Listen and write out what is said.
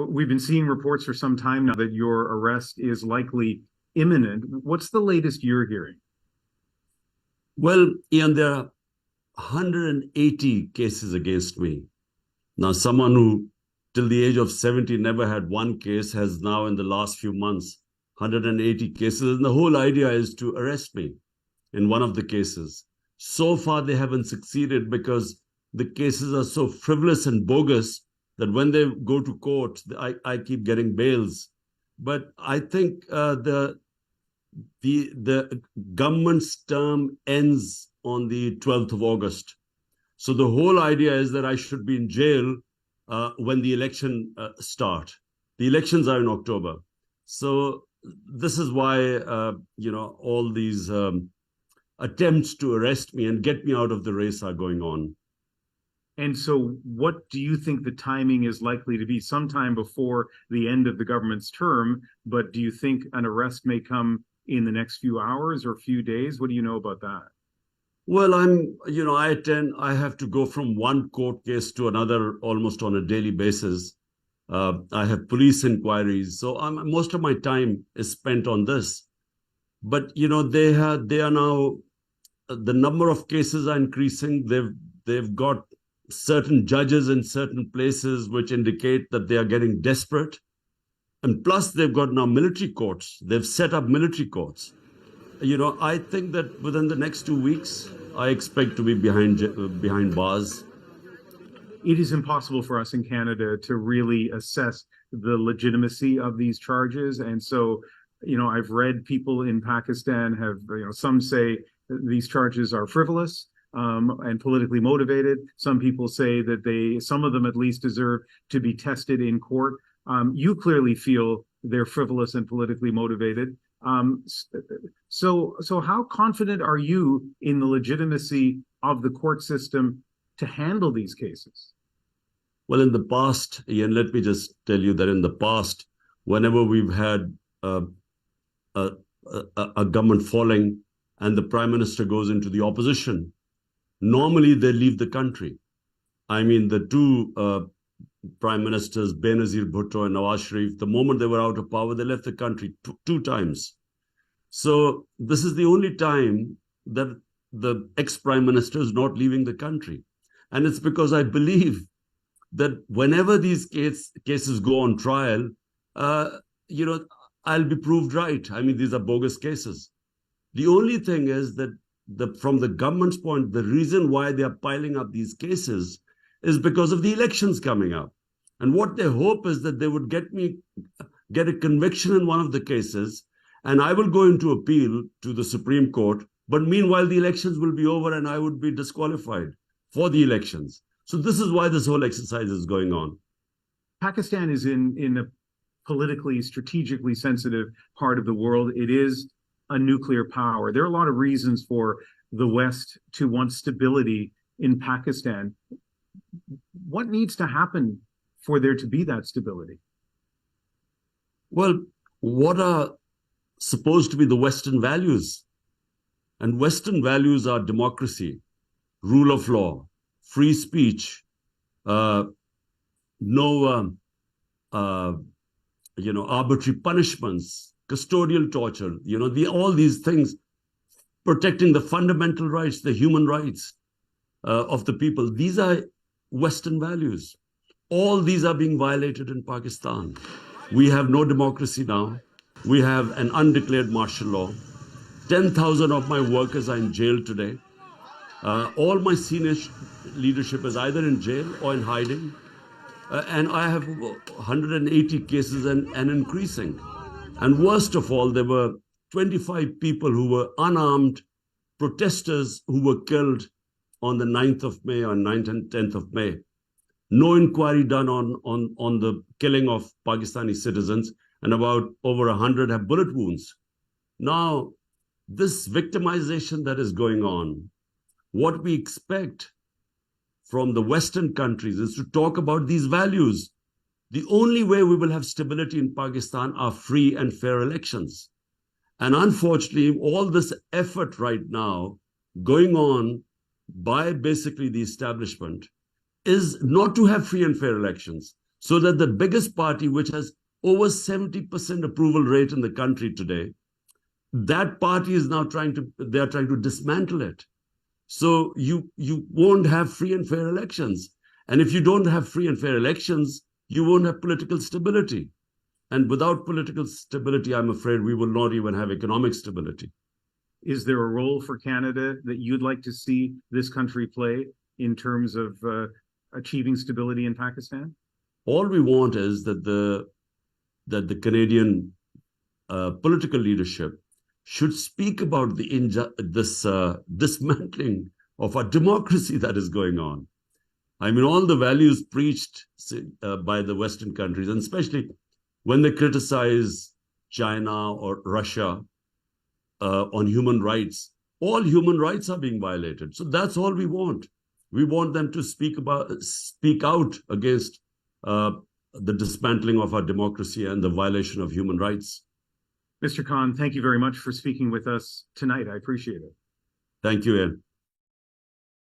We've been seeing reports for some time now that your arrest is likely imminent. What's the latest you're hearing? Well, Ian, there are 180 cases against me. Now, someone who till the age of 70 never had one case has now in the last few months 180 cases. And the whole idea is to arrest me in one of the cases. So far, they haven't succeeded because the cases are so frivolous and bogus that when they go to court, I keep getting bails. But I think the government's term ends on the 12th of August. So the whole idea is that I should be in jail when the election start. The elections are in October. So this is why, all these attempts to arrest me and get me out of the race are going on. And so what do you think the timing is likely to be? Sometime before the end of the government's term, but do you think an arrest may come in the next few hours or few days? What do you know about that? Well, I have to go from one court case to another almost on a daily basis. I have police inquiries. So most of my time is spent on this. But, they are now, the number of cases are increasing. They've got certain judges in certain places which indicate that they are getting desperate. And plus, they've got now military courts. They've set up military courts. I think that within the next 2 weeks, I expect to be behind bars. It is impossible for us in Canada to really assess the legitimacy of these charges. And so, I've read people in Pakistan have, some say these charges are frivolous and politically motivated. Some people say that some of them at least deserve to be tested in court. You clearly feel they're frivolous and politically motivated. So how confident are you in the legitimacy of the court system to handle these cases? Well, in the past, Ian, let me just tell you that in the past, whenever we've had a government falling and the prime minister goes into the opposition, normally they leave the country. I mean, the two prime ministers, Benazir Bhutto and Nawaz Sharif, the moment they were out of power, they left the country two times. So this is the only time that the ex-prime minister is not leaving the country. And it's because I believe that whenever these cases go on trial, I'll be proved right. I mean, these are bogus cases. The only thing is that from the government's point, the reason why they are piling up these cases is because of the elections coming up. And what they hope is that they would get a conviction in one of the cases, and I will go into appeal to the Supreme Court. But meanwhile, the elections will be over and I would be disqualified for the elections. So this is why this whole exercise is going on. Pakistan is in a politically, strategically sensitive part of the world. It is a nuclear power. There are a lot of reasons for the West to want stability in Pakistan. What needs to happen for there to be that stability? Well, what are supposed to be the Western values? And Western values are democracy, rule of law, free speech, no arbitrary punishments, custodial torture, all these things, protecting the fundamental rights, the human rights of the people. These are Western values. All these are being violated in Pakistan. We have no democracy now. We have an undeclared martial law. 10,000 of my workers are in jail today. All my senior leadership is either in jail or in hiding. And I have 180 cases and increasing. And worst of all, there were 25 people who were unarmed protesters who were killed on the 9th of May or 9th and 10th of May. No inquiry done on the killing of Pakistani citizens, and about over 100 have bullet wounds. Now, this victimization that is going on, what we expect from the Western countries is to talk about these values. The only way we will have stability in Pakistan are free and fair elections. And unfortunately, all this effort right now going on by basically the establishment is not to have free and fair elections. so that the biggest party, which has over 70% approval rate in the country today, that party is now trying to dismantle it. So you won't have free and fair elections. And if you don't have free and fair elections, you won't have political stability. And without political stability, I'm afraid we will not even have economic stability. Is there a role for Canada that you'd like to see this country play in terms of achieving stability in Pakistan? All we want is that the Canadian political leadership should speak about this dismantling of our democracy that is going on. I mean, all the values preached by the Western countries, and especially when they criticize China or Russia on human rights, all human rights are being violated. So that's all we want. We want them to speak out against the dismantling of our democracy and the violation of human rights. Mr. Khan, thank you very much for speaking with us tonight. I appreciate it. Thank you, Ian.